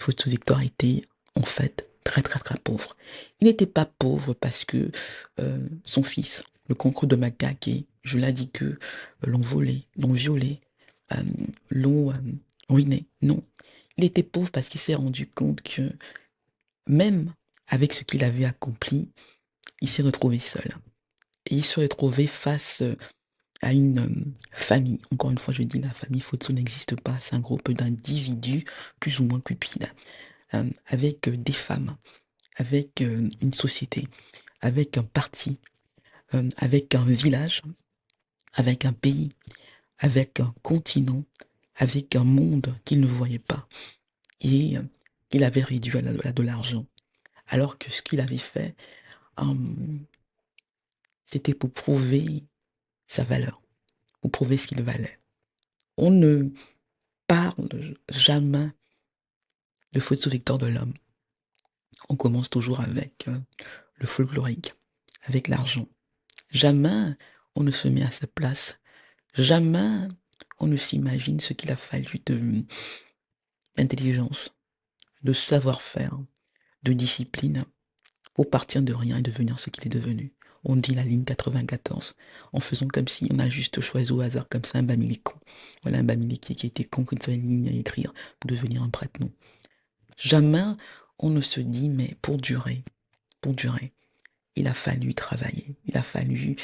Photo Victor était en fait très très très pauvre. Il n'était pas pauvre parce que son fils, le concours de Macaquet, je l'ai dit que l'ont volé, l'ont violé, euh, l'ont ruiné. Non. Il était pauvre parce qu'il s'est rendu compte que même avec ce qu'il avait accompli, il s'est retrouvé seul. Et il se retrouvait face à une famille. Encore une fois, je dis la famille Fotso n'existe pas. C'est un groupe d'individus plus ou moins cupides, avec des femmes, avec une société, avec un parti, avec un village, avec un pays, avec un continent, avec un monde qu'il ne voyait pas. Et il avait réduit à de l'argent. Alors que ce qu'il avait fait, euh, c'était pour prouver sa valeur, pour prouver ce qu'il valait. On ne parle jamais de Fotso Victor de l'homme. On commence toujours avec le folklorique, avec l'argent. Jamais on ne se met à sa place. Jamais on ne s'imagine ce qu'il a fallu d'intelligence, de savoir-faire, de discipline pour partir de rien et devenir ce qu'il est devenu. On dit la ligne 94 en faisant comme si on a juste choisi au hasard comme ça un Bamilikon. Voilà un Bamiliki qui était con, qui ne savait ni lire ni écrire pour devenir un prêtre, non. Jamais on ne se dit mais pour durer, il a fallu travailler, il a fallu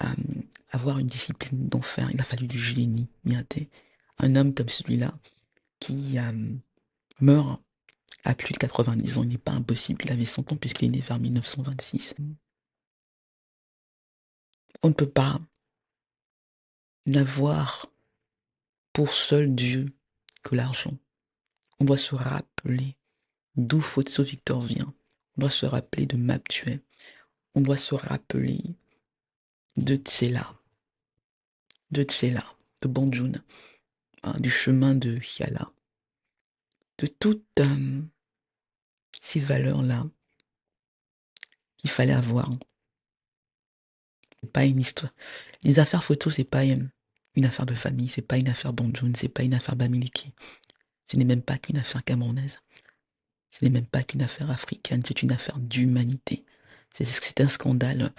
euh, avoir une discipline d'enfer, il a fallu du génie, Miaté. Un homme comme celui-là qui meurt à plus de 90 ans, il n'est pas impossible qu'il avait 100 ans puisqu'il est né vers 1926. On ne peut pas n'avoir pour seul Dieu que l'argent. On doit se rappeler d'où Fotso Victor vient. On doit se rappeler de Maptuet. On doit se rappeler de Tsela, de Banjun, hein, du chemin de Hiala, de toutes ces valeurs-là qu'il fallait avoir. C'est pas une histoire. Les affaires photos, c'est pas une affaire de famille, c'est pas une affaire Banjun, c'est pas une affaire Bamileke. Ce n'est même pas qu'une affaire camerounaise. Ce n'est même pas qu'une affaire africaine, c'est une affaire d'humanité. C'est un scandale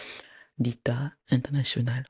d'État international.